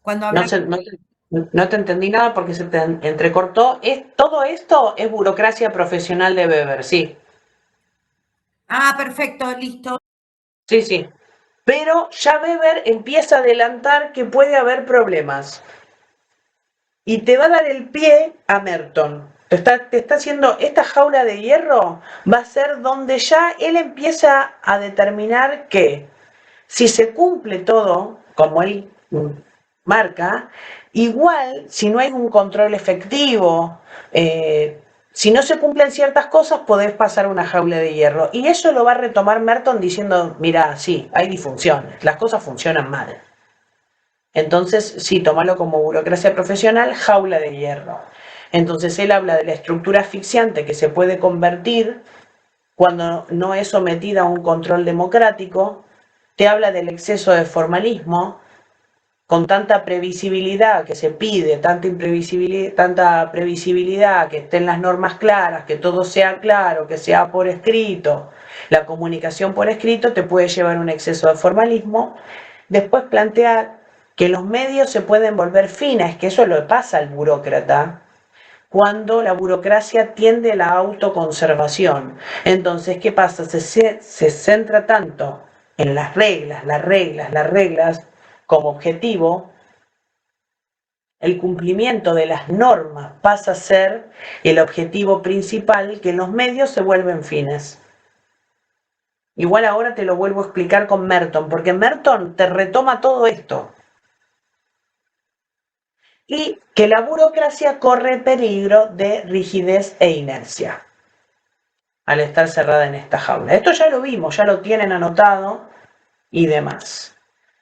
Cuando No, habla... no te entendí nada porque se te entrecortó. Todo esto es burocracia profesional de Weber, sí. Ah, perfecto, listo. Sí, sí. Pero ya Weber empieza a adelantar que puede haber problemas. Y te va a dar el pie a Merton. Te está haciendo esta jaula de hierro, va a ser donde ya él empieza a determinar que si se cumple todo, como él marca, igual si no hay un control efectivo, si no se cumplen ciertas cosas, podés pasar una jaula de hierro. Y eso lo va a retomar Merton diciendo, mira, sí, hay disfunciones, las cosas funcionan mal. Entonces, sí, tómalo como burocracia profesional, jaula de hierro. Entonces, él habla de la estructura asfixiante que se puede convertir cuando no es sometida a un control democrático, te habla del exceso de formalismo, con tanta previsibilidad que se pide, tanta previsibilidad, que estén las normas claras, que todo sea claro, que sea por escrito. La comunicación por escrito te puede llevar a un exceso de formalismo. Después plantea que los medios se pueden volver finas, que eso lo pasa al burócrata, cuando la burocracia tiende a la autoconservación. Entonces, ¿qué pasa? Se centra tanto en las reglas como objetivo, el cumplimiento de las normas pasa a ser el objetivo principal, que los medios se vuelven fines. Igual ahora te lo vuelvo a explicar con Merton, porque Merton te retoma todo esto. Y que la burocracia corre peligro de rigidez e inercia al estar cerrada en esta jaula. Esto ya lo vimos, ya lo tienen anotado y demás.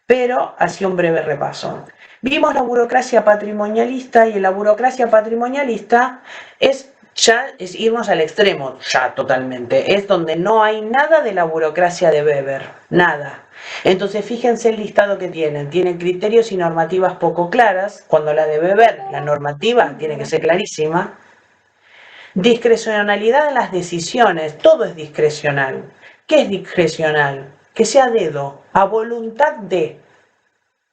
Pero así un breve repaso. Vimos la burocracia patrimonialista, y en la burocracia patrimonialista es irnos al extremo, ya totalmente. Es donde no hay nada de la burocracia de Weber, nada. Entonces fíjense el listado que tienen. Tienen criterios y normativas poco claras, cuando la de Weber, la normativa tiene que ser clarísima. Discrecionalidad en las decisiones, todo es discrecional. ¿Qué es discrecional? Que sea a dedo, a voluntad de.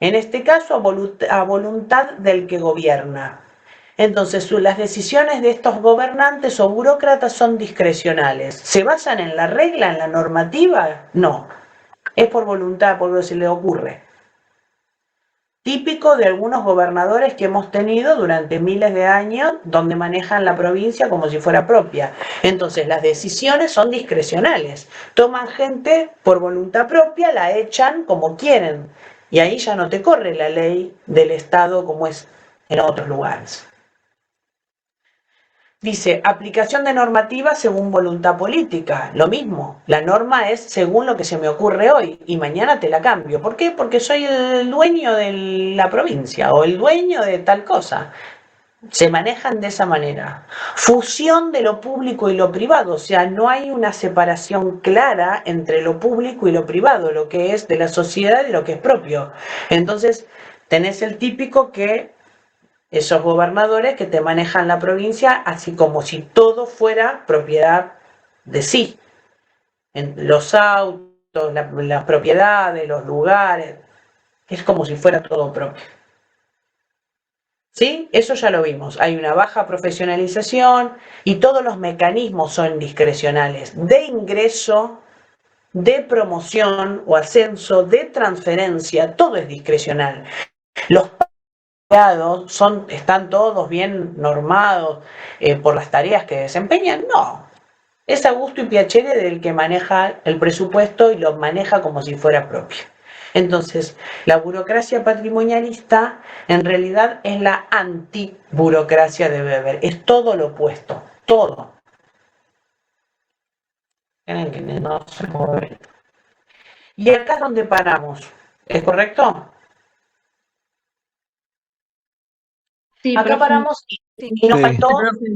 En este caso, a voluntad del que gobierna. Entonces, las decisiones de estos gobernantes o burócratas son discrecionales. ¿Se basan en la regla, en la normativa? No. Es por voluntad, por lo que se le ocurre. Típico de algunos gobernadores que hemos tenido durante miles de años, donde manejan la provincia como si fuera propia. Entonces, las decisiones son discrecionales. Toman gente por voluntad propia, la echan como quieren. Y ahí ya no te corre la ley del Estado como es en otros lugares. Dice, aplicación de normativa según voluntad política. Lo mismo, la norma es según lo que se me ocurre hoy y mañana te la cambio. ¿Por qué? Porque soy el dueño de la provincia o el dueño de tal cosa. Se manejan de esa manera. Fusión de lo público y lo privado, o sea, no hay una separación clara entre lo público y lo privado, lo que es de la sociedad y lo que es propio. Entonces, tenés el típico que esos gobernadores que te manejan la provincia así como si todo fuera propiedad de sí. En los autos, las propiedades, los lugares, es como si fuera todo propio. ¿Sí? Eso ya lo vimos. Hay una baja profesionalización y todos los mecanismos son discrecionales, de ingreso, de promoción o ascenso, de transferencia, todo es discrecional. Los están todos bien normados por las tareas que desempeñan. No, es a gusto y piacere del que maneja el presupuesto y lo maneja como si fuera propio. Entonces, la burocracia patrimonialista en realidad es la antiburocracia de Weber, es todo lo opuesto, todo. Tienen que no se mueve. Y acá es donde paramos, ¿es correcto? Sí, Acá profe. paramos Sí, y nos Sí, faltó. Profe.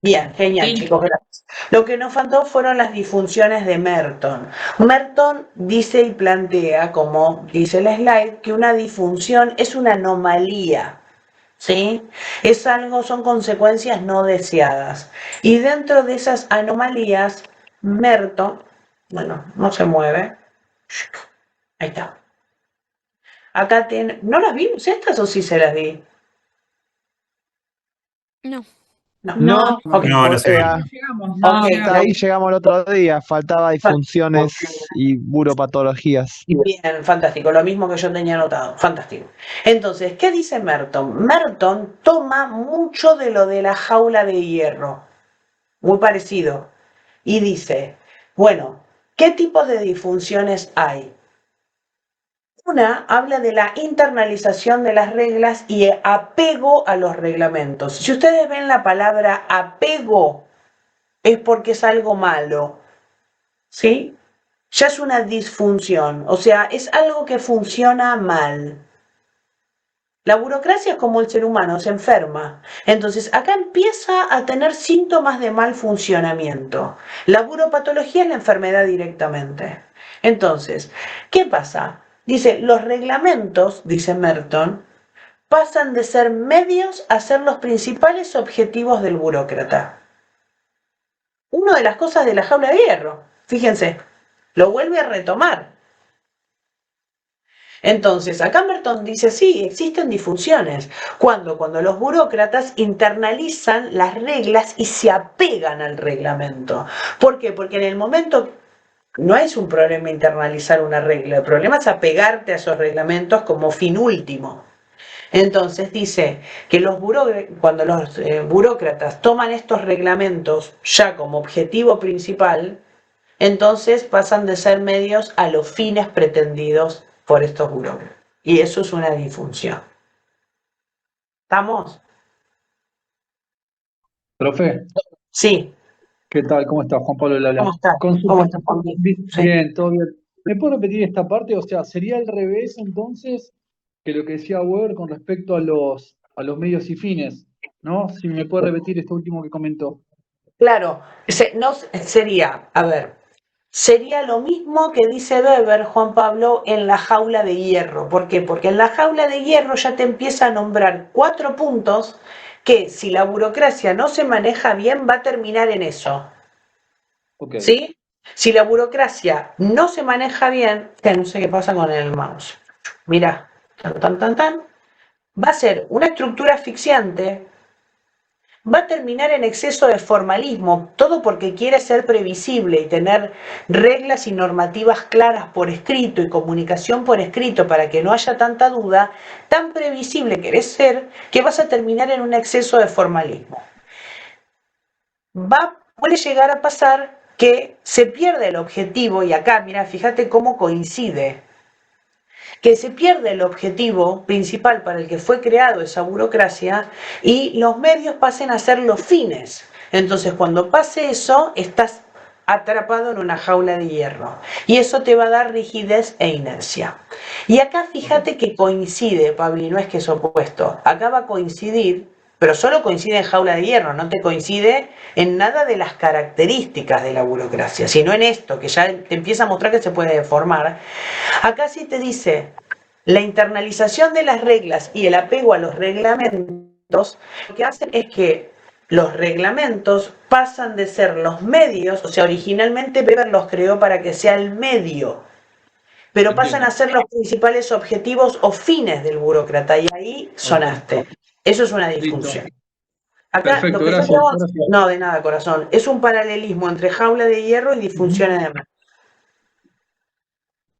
Bien, genial, Sí. chicos, gracias. Lo que nos faltó fueron las disfunciones de Merton. Merton dice y plantea, como dice el slide, que una disfunción es una anomalía, ¿sí? Es algo, son consecuencias no deseadas. Y dentro de esas anomalías, Merton, bueno, no se mueve, ahí está. Acá ¿no las vimos estas o sí se las di? No. No. No, Ok, No, no sé. No llegamos, ok, no hasta llegamos. ahí llegamos el otro día. Faltaba disfunciones y buropatologías. bien, fantástico, lo mismo que yo tenía anotado, fantástico. Entonces, ¿qué dice Merton? Merton toma mucho de lo de la jaula de hierro, muy parecido, y dice, bueno, ¿qué tipos de disfunciones hay? Una habla de la internalización de las reglas y apego a los reglamentos. Si ustedes ven la palabra apego, es porque es algo malo, ¿sí? Ya es una disfunción, o sea, es algo que funciona mal. La burocracia es como el ser humano, se enferma. Entonces, acá empieza a tener síntomas de mal funcionamiento. La buropatología es la enfermedad directamente. Entonces, ¿qué pasa? Dice, los reglamentos, dice Merton, pasan de ser medios a ser los principales objetivos del burócrata. Una de las cosas de la jaula de hierro, fíjense, lo vuelve a retomar. Entonces, acá Merton dice, sí, existen disfunciones. Cuando los burócratas internalizan las reglas y se apegan al reglamento. ¿Por qué? Porque en el momento no es un problema internalizar una regla, el problema es apegarte a esos reglamentos como fin último. Entonces dice que cuando los burócratas toman estos reglamentos ya como objetivo principal, entonces pasan de ser medios a los fines pretendidos por estos burócratas. Y eso es una disfunción. ¿Estamos? Profe, Sí. ¿qué tal? ¿Cómo está? Juan Pablo ¿Cómo Lala. estás? ¿Cómo Consulta. estás, Juanpi? Sí. Bien, todo bien. ¿Me puedo repetir esta parte? O sea, ¿sería al revés entonces que lo que decía Weber con respecto a los medios y fines? ¿No? Si me puede repetir esto último que comentó. Claro, no, sería, a ver, sería lo mismo que dice Weber, Juan Pablo, en la jaula de hierro. ¿Por qué? Porque en la jaula de hierro ya te empieza a nombrar 4 puntos que si la burocracia no se maneja bien va a terminar en eso. Ok. ¿Sí? Si la burocracia no se maneja bien, que no sé qué pasa con el mouse. Mira, tan, tan, tan, tan, va a ser una estructura asfixiante, va a terminar en exceso de formalismo, todo porque quiere ser previsible y tener reglas y normativas claras por escrito y comunicación por escrito para que no haya tanta duda, tan previsible querés ser que vas a terminar en un exceso de formalismo. Puede llegar a pasar que se pierde el objetivo, y acá, mira, fíjate cómo coincide, que se pierde el objetivo principal para el que fue creado esa burocracia y los medios pasen a ser los fines. Entonces, cuando pase eso, estás atrapado en una jaula de hierro y eso te va a dar rigidez e inercia. Y acá fíjate que coincide, Pablo, no es que es opuesto, acá va a coincidir, pero solo coincide en jaula de hierro, no te coincide en nada de las características de la burocracia, sino en esto, que ya te empieza a mostrar que se puede deformar. Acá sí te dice, la internalización de las reglas y el apego a los reglamentos, lo que hacen es que los reglamentos pasan de ser los medios, o sea, originalmente Weber los creó para que sea el medio, pero pasan a ser los principales objetivos o fines del burócrata, y ahí sonaste. Eso es una disfunción. Listo. Acá lo Perfecto, que yo gracias. tengo, no, de nada, corazón, es un paralelismo entre jaula de hierro y disfunciones de mar.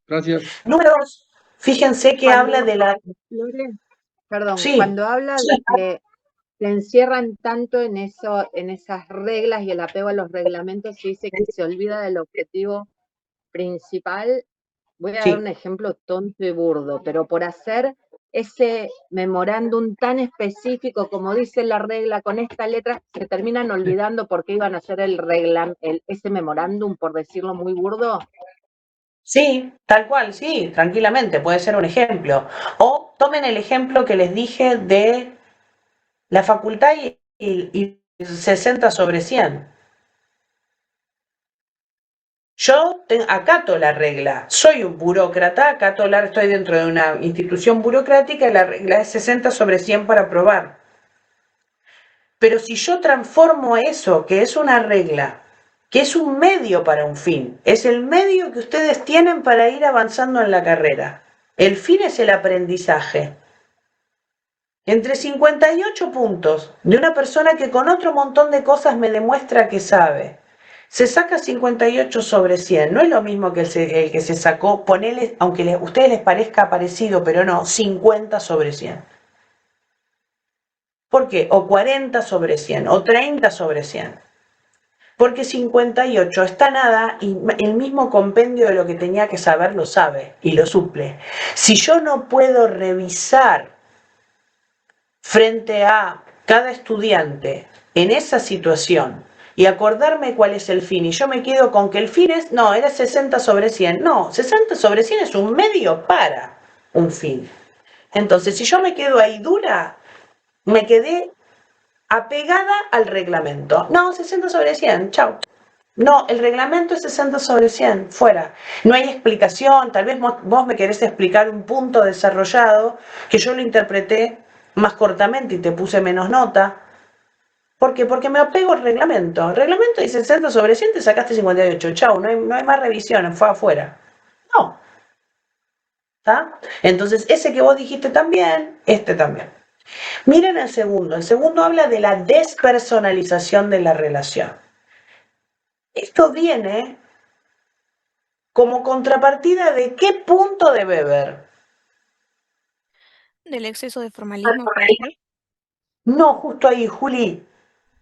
Gracias. Número 2, fíjense que habla Cuando, de la... Flores, perdón, Sí, cuando habla de que se encierran tanto en eso, en esas reglas y el apego a los reglamentos, y dice que se olvida del objetivo principal. Voy a dar sí. un ejemplo tonto y burdo, pero por hacer ese memorándum tan específico, como dice la regla, con esta letra, se terminan olvidando por qué iban a hacer ese memorándum, por decirlo muy burdo. Sí, tal cual, sí, tranquilamente, puede ser un ejemplo. O tomen el ejemplo que les dije de la facultad y 60 sobre 100. Yo acato la regla, soy un burócrata, estoy dentro de una institución burocrática y la regla es 60 sobre 100 para aprobar. Pero si yo transformo eso, que es una regla, que es un medio para un fin, es el medio que ustedes tienen para ir avanzando en la carrera, El fin es el aprendizaje. Entre 58 puntos de una persona que con otro montón de cosas me demuestra que sabe, se saca 58 sobre 100. No es lo mismo que el que se sacó, ponele, aunque a ustedes les parezca parecido, pero no, 50 sobre 100. ¿Por qué? O 40 sobre 100, o 30 sobre 100. Porque 58 está nada y el mismo compendio de lo que tenía que saber lo sabe y lo suple. Si yo no puedo revisar frente a cada estudiante en esa situación y acordarme cuál es el fin, y yo me quedo con que el fin es, no, era 60 sobre 100. No, 60 sobre 100 es un medio para un fin. Entonces, si yo me quedo ahí dura, me quedé apegada al reglamento. No, 60 sobre 100, chau. No, el reglamento es 60 sobre 100, fuera. No hay explicación, tal vez vos me querés explicar un punto desarrollado que yo lo interpreté más cortamente y te puse menos nota. ¿Por qué? Porque me apego al reglamento. El reglamento dice 60 sobre 100, te sacaste 58, chau, no hay más revisión, fue afuera. No. ¿Está? Entonces, ese que vos dijiste también, este también. Miren el segundo habla de la despersonalización de la relación. Esto viene como contrapartida de qué punto de Weber. Del exceso de formalismo, puede ser. No, justo ahí, Juli.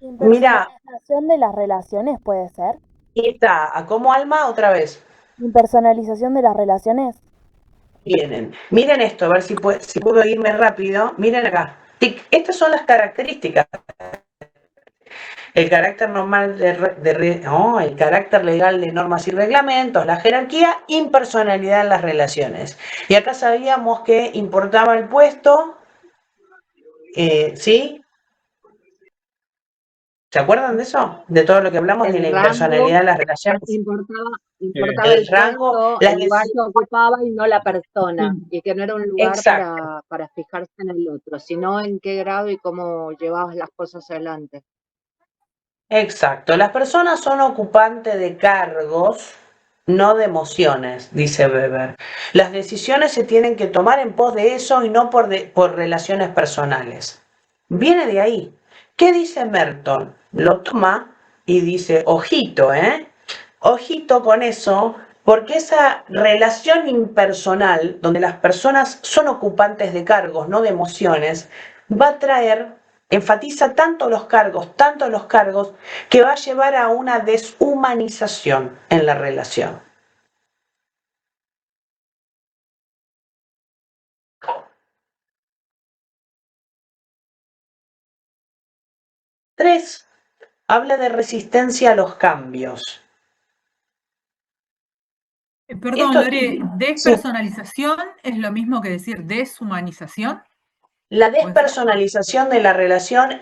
Mira, Impersonalización de las relaciones puede ser. está, como alma otra vez. Impersonalización de las relaciones. Miren esto, a ver si puedo irme rápido. Miren acá. Tic, estas son las características. El carácter normal el carácter legal de normas y reglamentos, la jerarquía, impersonalidad en las relaciones. Y acá sabíamos que importaba el puesto, ¿sí? ¿Se acuerdan de eso? De todo lo que hablamos de la impersonalidad en las relaciones. Importaba El el rango, puesto, el lugar que ocupaba y no la persona, y que no era un lugar para fijarse en el otro, sino en qué grado y cómo llevabas las cosas adelante. Exacto, las personas son ocupantes de cargos, no de emociones, dice Weber. Las decisiones se tienen que tomar en pos de eso y no por relaciones personales. Viene de ahí. ¿Qué dice Merton? Lo toma y dice, ojito, ojito con eso, porque esa relación impersonal, donde las personas son ocupantes de cargos, no de emociones, va a traer, enfatiza tanto los cargos, que va a llevar a una deshumanización en la relación. Tres, habla de resistencia a los cambios. Perdón, Lore, ¿despersonalización es lo mismo que decir deshumanización? La despersonalización de la relación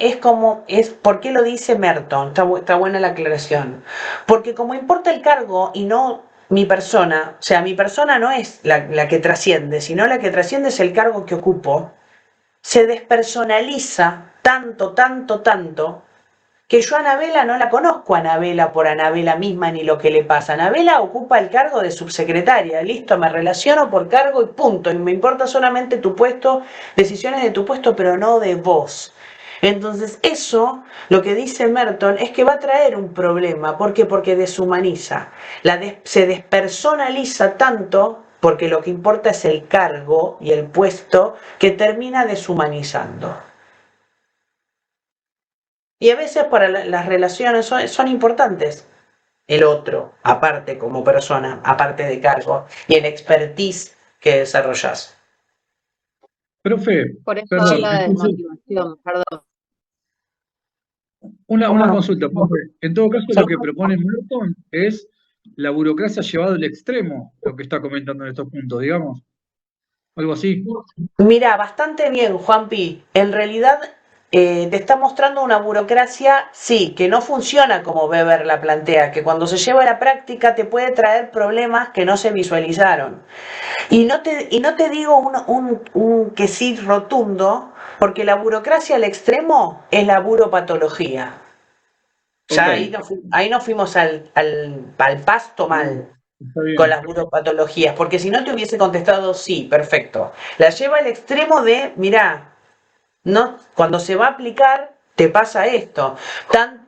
¿por qué lo dice Merton? Está buena la aclaración. Porque como importa el cargo y no mi persona, o sea, mi persona no es la que trasciende, sino la que trasciende es el cargo que ocupo, se despersonaliza tanto, que yo a Anabela no la conozco a Anabela por Anabela misma ni lo que le pasa. Anabela ocupa el cargo de subsecretaria, listo, me relaciono por cargo y punto. Y me importa solamente tu puesto, decisiones de tu puesto, pero no de vos. Entonces eso, lo que dice Merton, es que va a traer un problema. ¿Por qué? Porque deshumaniza. Se despersonaliza tanto, porque lo que importa es el cargo y el puesto, que termina deshumanizando. Y a veces para las relaciones son importantes el otro, aparte como persona, aparte de cargo, y el expertise que desarrollas. Profe, Por eso perdón, habla de entonces, desmotivación, perdón. una consulta, profe. En todo caso, lo que propone Merton es la burocracia llevada al extremo, lo que está comentando en estos puntos, digamos. Algo así. Mira, bastante bien, Juanpi. En realidad te está mostrando una burocracia, sí, que no funciona como Weber la plantea, que cuando se lleva a la práctica te puede traer problemas que no se visualizaron. Y no te digo un que sí rotundo, porque la burocracia al extremo es la buropatología. Ya Okay. ahí nos fuimos al pasto mal. Está bien. con las buropatologías, porque si no te hubiese contestado sí, perfecto. La lleva al extremo de, mirá, no, cuando se va a aplicar, te pasa esto.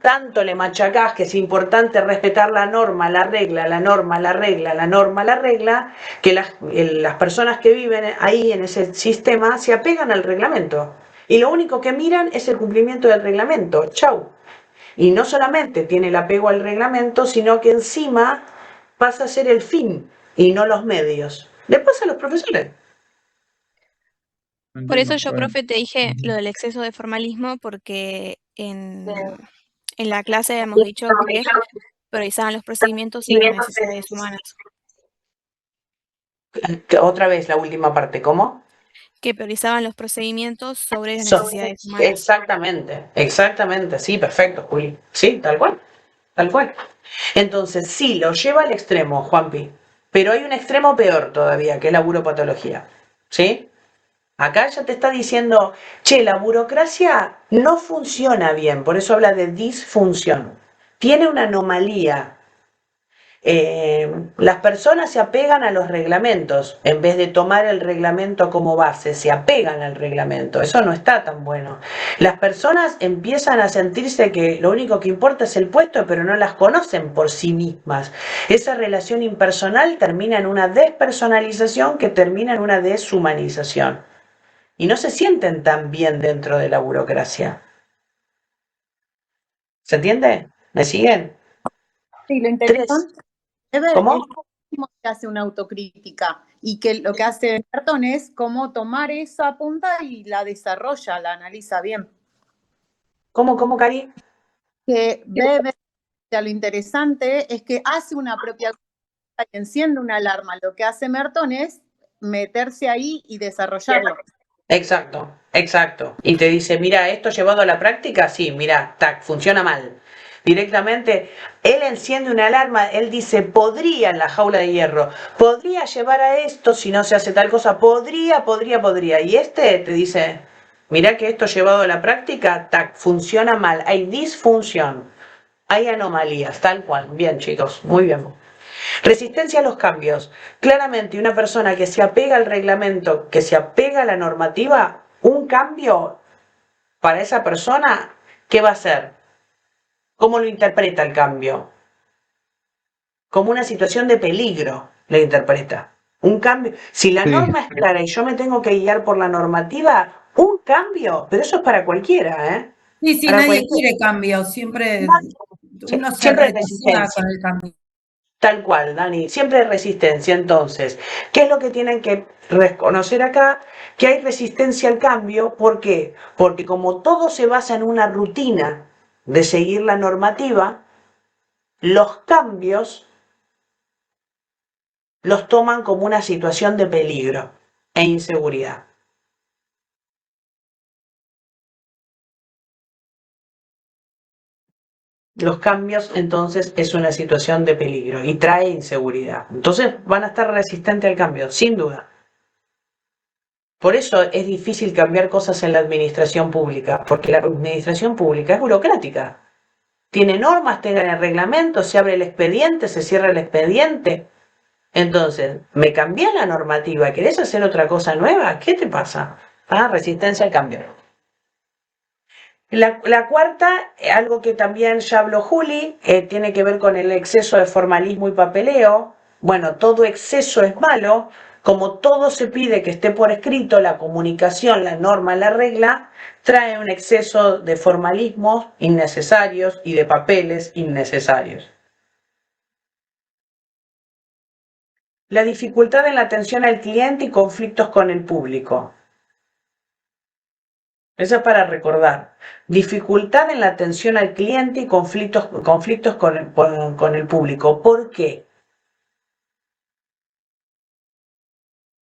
Tanto le machacás que es importante respetar la norma, la regla, la norma, la regla, la norma, la regla, que las personas que viven ahí en ese sistema se apegan al reglamento. Y lo único que miran es el cumplimiento del reglamento. Chau. Y no solamente tiene el apego al reglamento, sino que encima pasa a ser el fin y no los medios. Le pasa a los profesores. Por eso Entiendo, yo, está bien. profe, te dije lo del exceso de formalismo, porque en la clase habíamos dicho que priorizaban los procedimientos sobre las necesidades humanas, Otra vez la última parte, ¿cómo? que priorizaban los procedimientos sobre las necesidades humanas. Exactamente, sí, perfecto, Juli. Sí, tal cual, tal cual. Entonces, sí, lo lleva al extremo, Juanpi, pero hay un extremo peor todavía, que es la buropatología, ¿sí? Acá ya te está diciendo, che, la burocracia no funciona bien, por eso habla de disfunción. Tiene una anomalía. Las personas se apegan a los reglamentos en vez de tomar el reglamento como base, se apegan al reglamento. Eso no está tan bueno. Las personas empiezan a sentirse que lo único que importa es el puesto, pero no las conocen por sí mismas. Esa relación impersonal termina en una despersonalización que termina en una deshumanización. Y no se sienten tan bien dentro de la burocracia. ¿Se entiende? ¿Me siguen? Sí, lo 3. interesante de ver ¿Cómo? es cómo se hace una autocrítica y que lo que hace Merton es cómo tomar esa punta y la desarrolla, la analiza bien. ¿Cómo, Cari? Que Weber, o sea, lo interesante es que hace una propia crítica y enciende una alarma. Lo que hace Merton es meterse ahí y desarrollarlo. Exacto. Y te dice, mira, esto llevado a la práctica, sí, mira, tac, funciona mal. Directamente, él enciende una alarma, él dice, podría en la jaula de hierro, podría llevar a esto si no se hace tal cosa, podría. Y este te dice, mira que esto llevado a la práctica, tac, funciona mal, hay disfunción, hay anomalías, tal cual. Bien, chicos, muy bien. Resistencia a los cambios. Claramente, una persona que se apega al reglamento, que se apega a la normativa, un cambio para esa persona, ¿qué va a hacer? ¿Cómo lo interpreta el cambio? Como una situación de peligro, lo interpreta. Un cambio. Si la Sí. norma es clara y yo me tengo que guiar por la normativa, un cambio, pero eso es para cualquiera, ¿eh? Sí, Para nadie cualquiera. quiere cambio, siempre uno se Siempre hay reticula resistencia. con el cambio. Tal cual, Dani, siempre hay resistencia. Entonces, ¿qué es lo que tienen que reconocer acá? Que hay resistencia al cambio. ¿Por qué? Porque como todo se basa en una rutina de seguir la normativa, los cambios los toman como una situación de peligro e inseguridad. Los cambios entonces es una situación de peligro y trae inseguridad. Entonces van a estar resistentes al cambio, sin duda. Por eso es difícil cambiar cosas en la administración pública, porque la administración pública es burocrática. Tiene normas, tiene reglamentos, se abre el expediente, se cierra el expediente. Entonces, ¿me cambié la normativa? ¿Querés hacer otra cosa nueva? ¿Qué te pasa? Resistencia al cambio. La cuarta, algo que también ya habló Juli, tiene que ver con el exceso de formalismo y papeleo. Bueno, todo exceso es malo. Como todo se pide que esté por escrito, la comunicación, la norma, la regla, trae un exceso de formalismos innecesarios y de papeles innecesarios. La dificultad en la atención al cliente y conflictos con el público. Eso es para recordar. Dificultad en la atención al cliente y conflictos con el público. ¿Por qué?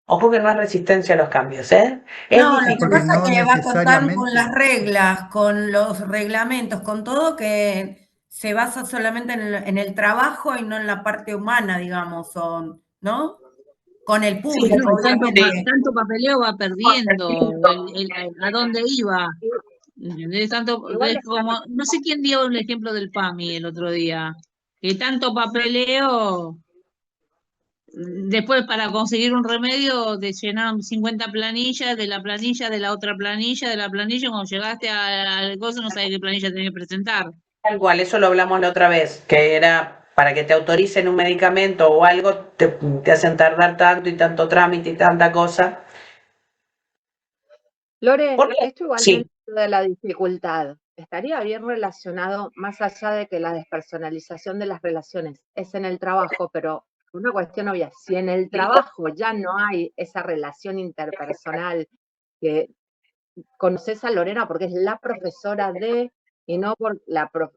Ojo que no es resistencia a los cambios, ¿eh? Es No, lo que difícil. Porque pasa no es que va tan con necesariamente. las reglas, con los reglamentos, con todo, que se basa solamente en el trabajo y no en la parte humana, digamos, ¿no? Con el Sí, público, No, y obviamente. tanto papeleo va perdiendo a dónde iba. ¿Entendés? Tanto, Igual es como, no sé quién dio el ejemplo del PAMI el otro día, que tanto papeleo después para conseguir un remedio te llenaron 50 planillas, de la planilla, de la otra planilla, de la planilla, cuando llegaste al coso no sabes qué planilla tenés que presentar. Tal cual, eso lo hablamos la otra vez, que era para que te autoricen un medicamento o algo, te hacen tardar tanto y tanto trámite y tanta cosa. Lore, Porque, esto igual sí, dentro de la dificultad, estaría bien relacionado, más allá de que la despersonalización de las relaciones es en el trabajo, pero una cuestión obvia, si en el trabajo ya no hay esa relación interpersonal, que conoces a Lorena porque es la profesora de, y no por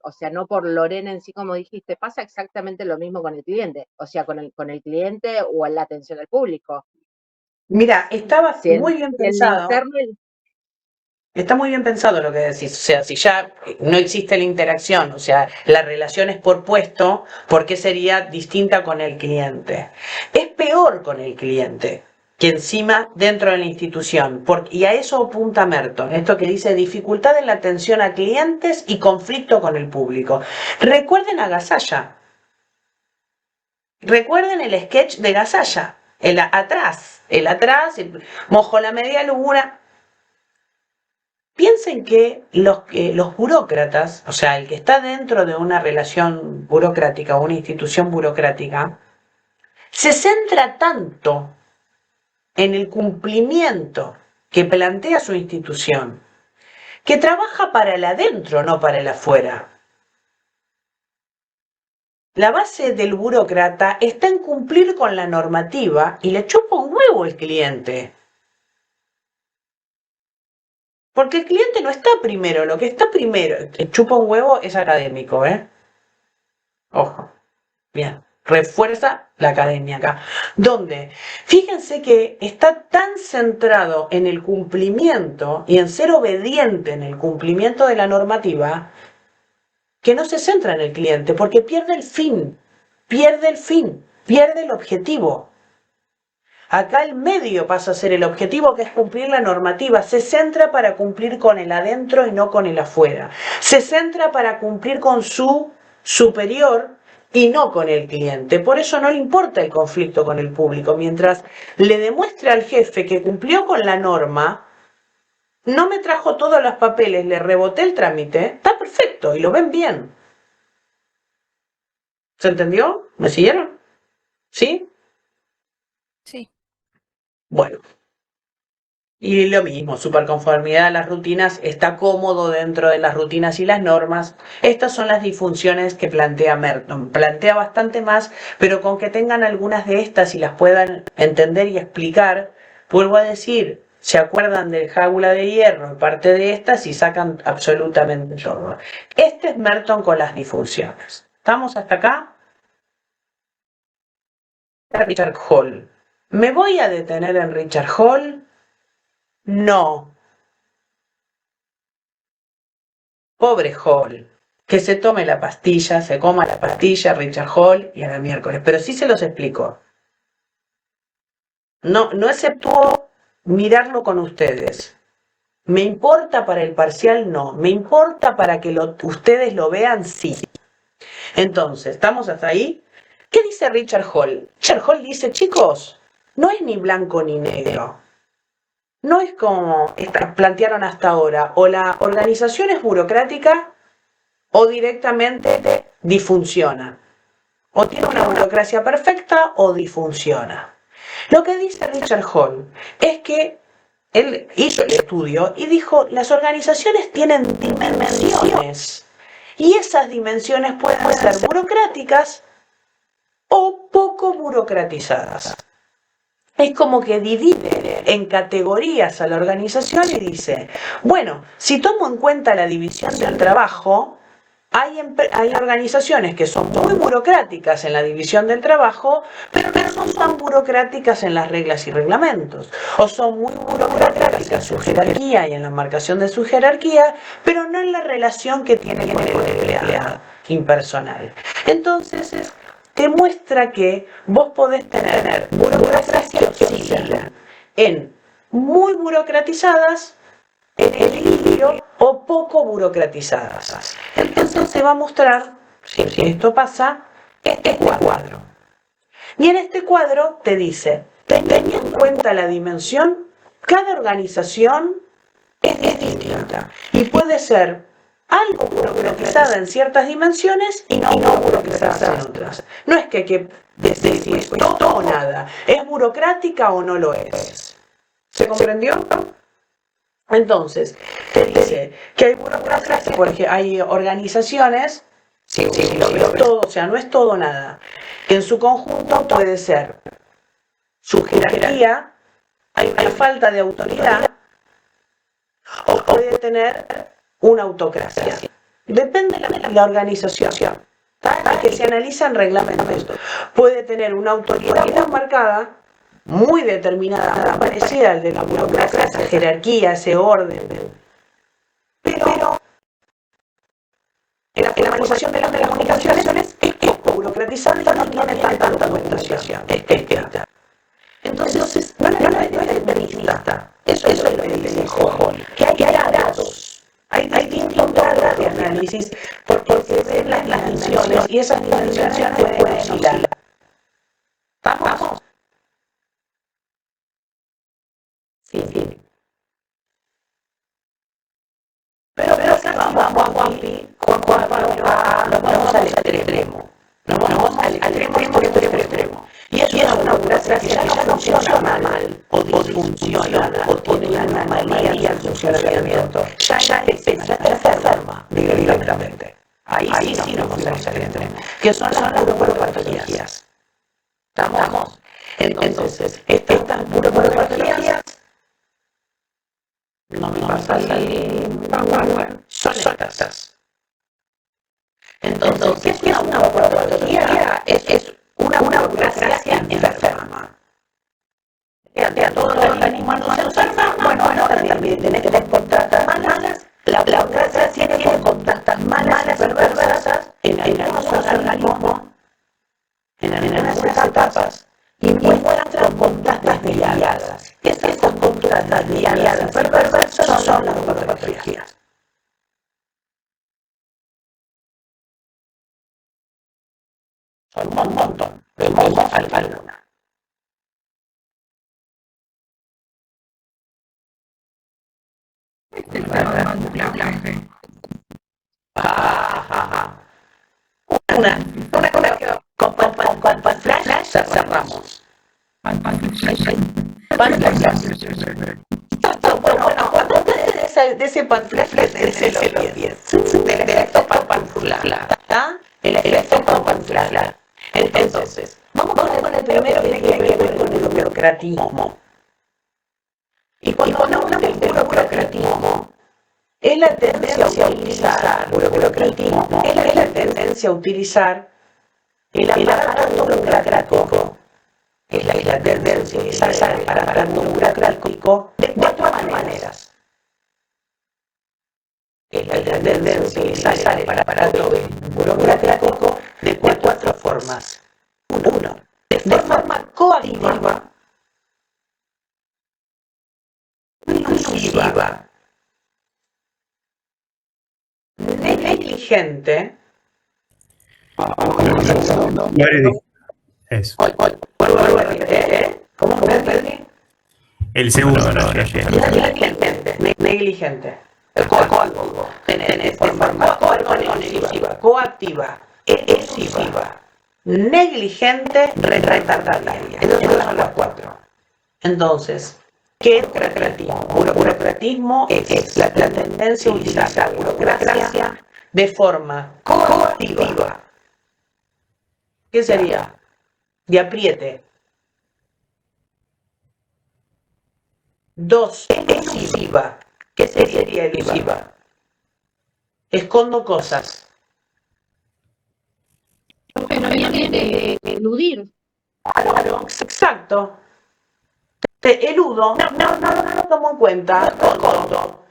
o sea, no por Lorena en sí, como dijiste, pasa exactamente lo mismo con el cliente, o sea, con el cliente o en la atención al público. mira, estaba Si en, muy bien si en lo pensado. interno Está muy bien pensado lo que decís, o sea, si ya no existe la interacción, o sea, la relación es por puesto, ¿por qué sería distinta con el cliente? Es peor con el cliente que encima dentro de la institución, y a eso apunta Merton, esto que dice dificultad en la atención a clientes y conflicto con el público. Recuerden a Gasalla, recuerden el sketch de Gasalla, el atrás, mojo la media luna. Piensen que los burócratas, o sea, el que está dentro de una relación burocrática o una institución burocrática, se centra tanto en el cumplimiento que plantea su institución, que trabaja para el adentro, no para el afuera. La base del burócrata está en cumplir con la normativa y le chupa un huevo el cliente. Porque el cliente no está primero, lo que está primero, chupa un huevo es académico, ¿eh? Ojo, bien, refuerza la academia acá. Donde, fíjense que está tan centrado en el cumplimiento y en ser obediente en el cumplimiento de la normativa, que no se centra en el cliente, porque pierde el fin, pierde el objetivo. Acá el medio pasa a ser el objetivo, que es cumplir la normativa. Se centra para cumplir con el adentro y no con el afuera. Se centra para cumplir con su superior y no con el cliente. Por eso no le importa el conflicto con el público. Mientras le demuestre al jefe que cumplió con la norma, no me trajo todos los papeles, le reboté el trámite, está perfecto y lo ven bien. ¿Se entendió? ¿Me siguieron? ¿Sí? Sí. Bueno. Y lo mismo, superconformidad a las rutinas, está cómodo dentro de las rutinas y las normas. Estas son las disfunciones que plantea Merton. Plantea bastante más, pero con que tengan algunas de estas y las puedan entender y explicar, vuelvo a decir, se acuerdan del jaula de hierro, parte de estas y sacan absolutamente todo. Este es Merton con las disfunciones. ¿Estamos hasta acá? Richard Hall. ¿Me voy a detener en Richard Hall? No. Pobre Hall. Que se tome la pastilla, se coma la pastilla, Richard Hall, y a la miércoles. Pero sí se los explico. No exceptúo mirarlo con ustedes. ¿Me importa para el parcial? No. ¿Me importa para que ustedes lo vean? Sí. Entonces, ¿estamos hasta ahí? ¿Qué dice Richard Hall? Richard Hall dice, chicos, no es ni blanco ni negro. No es como plantearon hasta ahora, o la organización es burocrática o directamente disfunciona. O tiene una burocracia perfecta o disfunciona. Lo que dice Richard Hall es que él hizo el estudio y dijo, las organizaciones tienen dimensiones y esas dimensiones pueden ser burocráticas o poco burocratizadas. Es como que divide en categorías a la organización y dice, bueno, si tomo en cuenta la división del trabajo, hay organizaciones que son muy burocráticas en la división del trabajo, pero no son tan burocráticas en las reglas y reglamentos. O son muy burocráticas en su jerarquía y en la marcación de su jerarquía, pero no en la relación que tiene con el empleado impersonal. Entonces, te muestra que vos podés tener burocracias que oscilan en muy burocratizadas, en equilibrio o poco burocratizadas. Entonces te va a mostrar, si esto pasa, este cuadro. Y en este cuadro te dice, teniendo en cuenta la dimensión, cada organización es distinta y puede ser algo burocratizada en ciertas dimensiones y no burocratizada en otras. No es que hay que decir todo o nada, es burocrática o no lo es. ¿Se comprendió? Entonces, te dice que hay burocracia, porque hay organizaciones, si lo ves todo, o sea, no es todo o nada, que en su conjunto puede ser su jerarquía, hay una falta de autoridad, o puede tener una autocracia. Depende de la organización. Que se analizan reglamentos. Puede tener una autoridad muy marcada, muy determinada, parecida al de la burocracia, esa jerarquía, ese orden. Pero en la organización de las comunicaciones es poco burocratizada y no tiene tanta documentación escrita. Entonces, no es determinista. Eso es lo que dice Jojon, que hay grados. Hay distintos grados de análisis porque se ven las dimensiones y esas dimensiones pueden oscilar. ¿Vamos? Sí. Pero nos vamos al extremo. Nos vamos al extremo. Y eso es una burocracia que ya funciona mal, o disfunciona, o tiene una anomalía en funcionamiento. Ya empieza a ser forma directamente. Ahí sí nos vamos al extremo. Que son las burocratías. ¿Estamos? Entonces, estas burocratías no me pasa son estas. Entonces, ¿qué es una burocracia? Es una burocracia enferma. De todos los organismos enferman, bueno, también tiene que tener conductas malas. La burocracia tiene conductas malas y perversas en algunos organismos, en algunas etapas, y muestran conductas desviadas. Esas conductas desviadas y perversas son las burocracias. Son un montón, vemos alguna. Una con flash cerramos. Bueno, cuando ustedes de ese panflash se lo piensan, del efecto panflash, ¿está? El efecto panflash. Entonces, vamos con el primero que tiene que ver con el burocratismo. Y cuando hablamos del burocratismo, es la tendencia a utilizar burocratismo, es la tendencia a utilizar el aparato burocrático, es la tendencia a utilizar el aparato burocrático de cuatro maneras. Es la tendencia a utilizar el aparato burocrático de cuatro formas. Uno, de forma coactiva, ilusiva, negligente. Eso. ¿Cómo me perdí? El segundo. Negligente. Tenés de forma coactiva, elusiva, negligente, retardaria. Esas son las cuatro. Entonces, ¿qué es burocratismo? Burocratismo es la tendencia a utilizar la burocracia de forma coactiva. ¿Qué sería? De apriete. 2, elusiva. ¿Qué sería elusiva? Escondo cosas. Pero viene de eludir. Claro, exacto. Te eludo, no lo tomo en cuenta, escondo.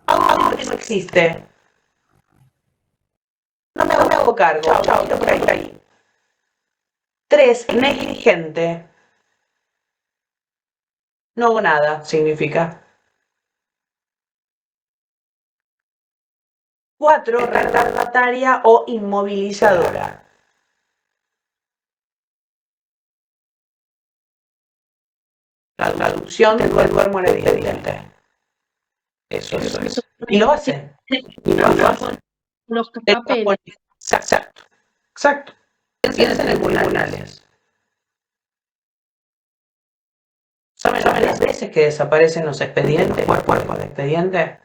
Algo que no existe. No me hago cargo, chao, por ahí. 3, negligente. No hago nada, significa. 4, retardataria o inmovilizadora. la traducción del duermo en expediente. Eso es. Y lo hacen. Los En papeles. Exacto. Piensen en tribunales. ¿Saben las veces que desaparecen los expedientes, cuerpos de expediente?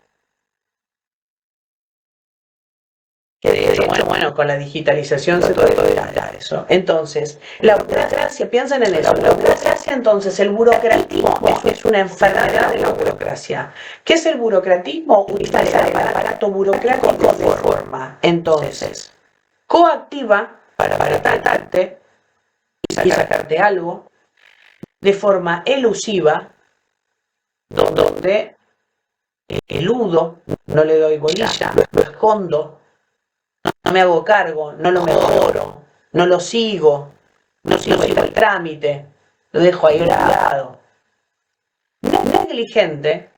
Que de hecho, bueno, con la digitalización se puede evitar eso. Entonces, la burocracia, piensen en eso, la burocracia, entonces, el burocratismo es una enfermedad de la burocracia. ¿Qué es el burocratismo? Utilizar el aparato burocrático de forma, entonces, coactiva para tratarte y sacarte algo, de forma elusiva, donde eludo, no le doy bolilla, lo escondo, no me hago cargo, no lo mejoro, no lo sigo, no sigo el trámite, lo dejo ahí olvidado. Negligente,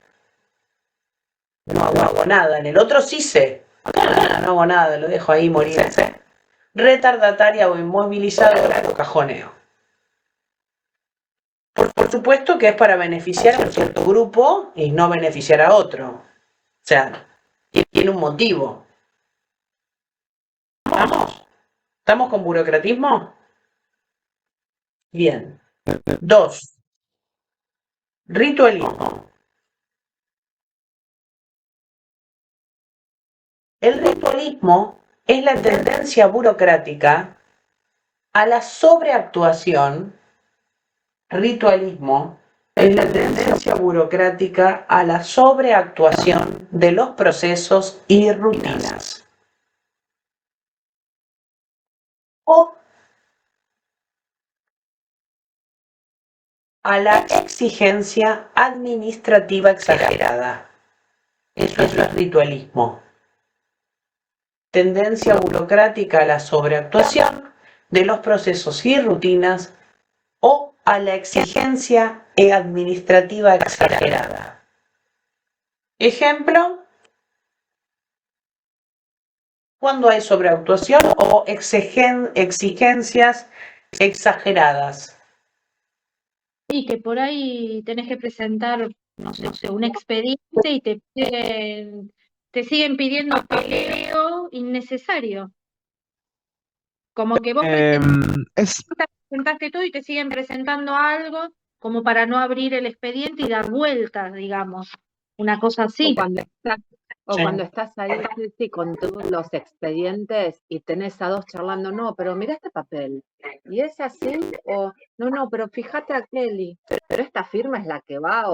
no hago nada, en el otro sí sé, no hago nada, lo dejo ahí morirse. Retardataria o inmovilizado, lo cajoneo. Por supuesto que es para beneficiar a un cierto grupo y no beneficiar a otro. O sea, tiene un motivo. ¿Vamos? ¿Estamos con burocratismo? Bien. 2. Ritualismo. El ritualismo es la tendencia burocrática a la sobreactuación. Ritualismo es la tendencia burocrática a la sobreactuación de los procesos y rutinas. O a la exigencia administrativa exagerada. Eso es ritualismo. Tendencia burocrática a la sobreactuación de los procesos y rutinas o a la exigencia administrativa exagerada. Ejemplo, cuando hay sobreactuación o exigencias exageradas. Y que por ahí tenés que presentar, no sé, un expediente y te siguen pidiendo papeleo innecesario. Como que vos presentaste todo y te siguen presentando algo como para no abrir el expediente y dar vueltas, digamos. Una cosa así. Cuando estás ahí, Ceci, con todos los expedientes y tenés a dos charlando, no, pero mira este papel, y es así, o no, pero fíjate a Kelly, pero esta firma es la que va,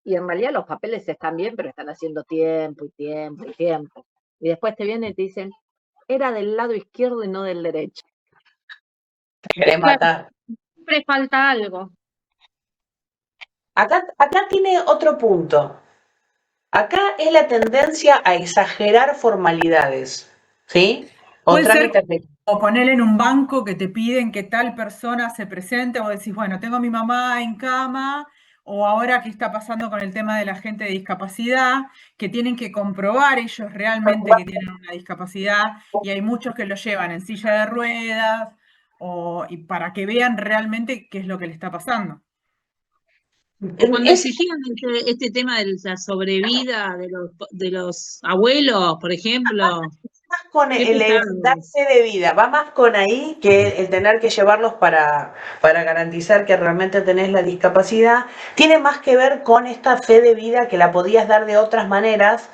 y en realidad los papeles están bien, pero están haciendo tiempo y tiempo y tiempo. Y después te vienen y te dicen, era del lado izquierdo y no del derecho. Te querés matar. Siempre falta algo. Acá tiene otro punto. Acá es la tendencia a exagerar formalidades, ¿sí? Puede ser o ponerle en un banco que te piden que tal persona se presente, o decís, bueno, tengo a mi mamá en cama, o ahora qué está pasando con el tema de la gente de discapacidad, que tienen que comprobar ellos realmente que tienen una discapacidad, y hay muchos que lo llevan en silla de ruedas, y para que vean realmente qué es lo que le está pasando. Cuando exigían este tema de la sobrevida de los abuelos, por ejemplo. Más con el darse de vida, va más con ahí que el tener que llevarlos para garantizar que realmente tenés la discapacidad. Tiene más que ver con esta fe de vida que la podías dar de otras maneras,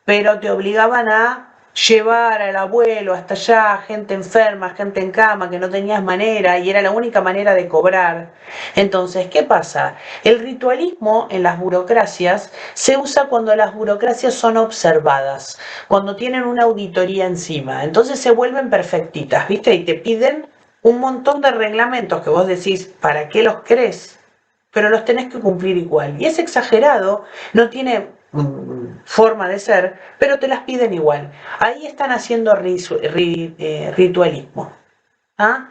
pero te obligaban a llevar al abuelo hasta allá, gente enferma, gente en cama, que no tenías manera, y era la única manera de cobrar. Entonces, ¿qué pasa? El ritualismo en las burocracias se usa cuando las burocracias son observadas, cuando tienen una auditoría encima. Entonces se vuelven perfectitas, ¿viste? Y te piden un montón de reglamentos que vos decís, ¿para qué los querés? Pero los tenés que cumplir igual. Y es exagerado, no tiene forma de ser, pero te las piden igual. Ahí están haciendo ritualismo. ¿Ah?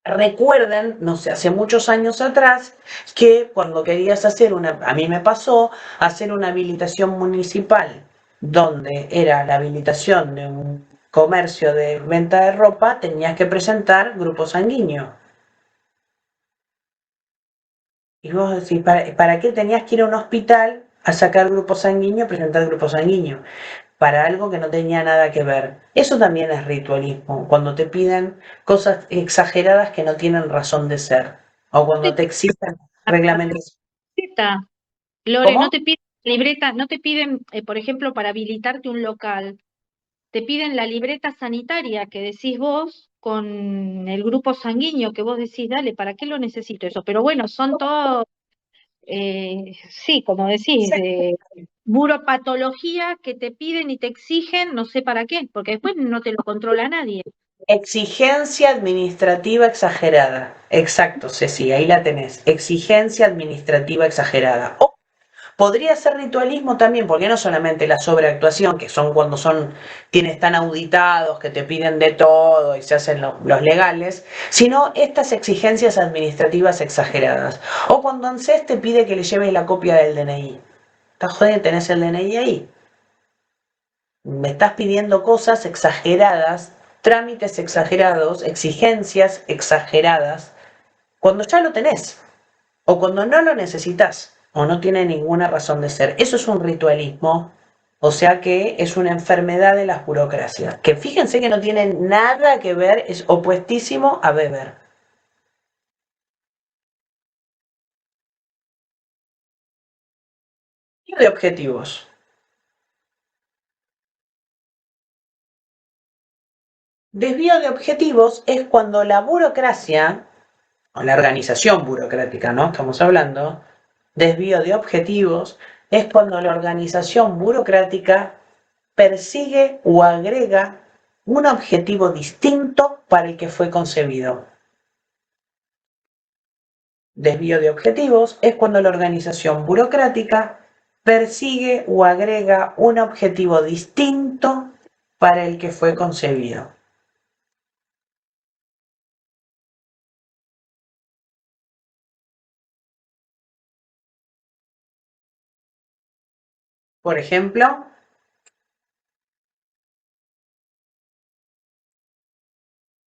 Recuerden, no sé, hace muchos años atrás, que cuando querías hacer a mí me pasó, hacer una habilitación municipal, donde era la habilitación de un comercio de venta de ropa, tenías que presentar grupo sanguíneo. Y vos decís, ¿para qué tenías que ir a un hospital a sacar grupo sanguíneo, presentar grupo sanguíneo? Para algo que no tenía nada que ver. Eso también es ritualismo, cuando te piden cosas exageradas que no tienen razón de ser, o cuando te exigen reglamentos. Libreta, Lore, ¿Cómo? no te piden libreta, no te piden, por ejemplo, para habilitarte un local, te piden la libreta sanitaria que decís vos con el grupo sanguíneo que vos decís, dale, ¿para qué lo necesito eso? Pero bueno, son todos, sí, como decís, de buropatología que te piden y te exigen, no sé para qué, porque después no te lo controla nadie. Exigencia administrativa exagerada. Exacto, Ceci, ahí la tenés. Exigencia administrativa exagerada. O podría ser ritualismo también, porque no solamente la sobreactuación, que son cuando tienes tan auditados que te piden de todo y se hacen los legales, sino estas exigencias administrativas exageradas. O cuando ANSES te pide que le lleves la copia del DNI. ¿Estás jodido? ¿Tenés el DNI ahí? Me estás pidiendo cosas exageradas, trámites exagerados, exigencias exageradas, cuando ya lo tenés, o cuando no lo necesitas, o no tiene ninguna razón de ser. Eso es un ritualismo, o sea que es una enfermedad de las burocracias, que fíjense que no tiene nada que ver, es opuestísimo a Weber. Y de objetivos. Desvío de objetivos es cuando la burocracia, o la organización burocrática, ¿no? Estamos hablando, desvío de objetivos es cuando la organización burocrática persigue o agrega un objetivo distinto para el que fue concebido. Desvío de objetivos es cuando la organización burocrática persigue o agrega un objetivo distinto para el que fue concebido. Por ejemplo,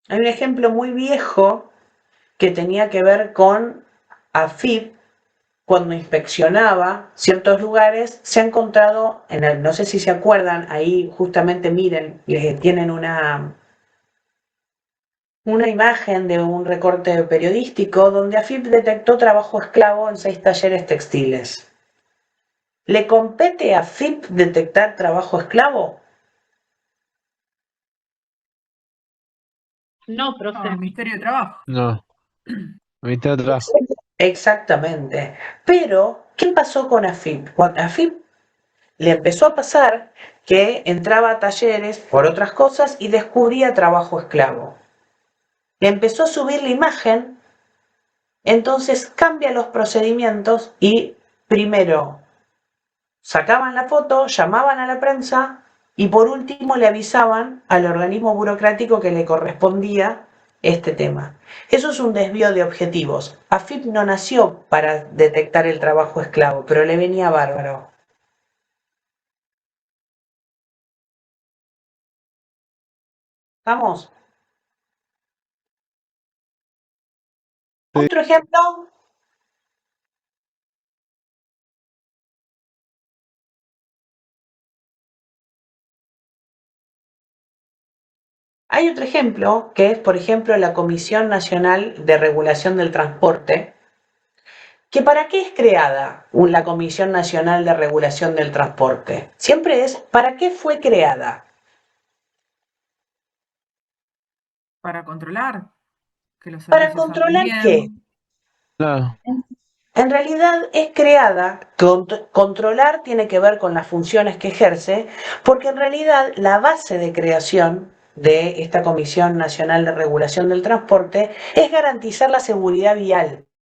hay un ejemplo muy viejo que tenía que ver con AFIP. Cuando inspeccionaba ciertos lugares, se ha encontrado, no sé si se acuerdan, ahí justamente miren, tienen una imagen de un recorte periodístico donde AFIP detectó trabajo esclavo en 6 talleres textiles. ¿Le compete a AFIP detectar trabajo esclavo? No, profe. No, el Ministerio de Trabajo. No. Ministerio de Trabajo. Exactamente. Pero, ¿qué pasó con AFIP? Con AFIP le empezó a pasar que entraba a talleres por otras cosas y descubría trabajo esclavo. Le empezó a subir la imagen, entonces cambia los procedimientos y primero sacaban la foto, llamaban a la prensa y por último le avisaban al organismo burocrático que le correspondía este tema. Eso es un desvío de objetivos. AFIP no nació para detectar el trabajo esclavo, pero le venía bárbaro. ¿Vamos? Otro ejemplo. Hay otro ejemplo que es, por ejemplo, la Comisión Nacional de Regulación del Transporte. ¿Que para qué es creada la Comisión Nacional de Regulación del Transporte? Siempre es, ¿para qué fue creada? Para controlar que los ¿Para servicios anden controlar qué? bien. Claro. En realidad es creada, controlar tiene que ver con las funciones que ejerce, porque en realidad la base de creación de esta Comisión Nacional de Regulación del Transporte es garantizar la seguridad vial.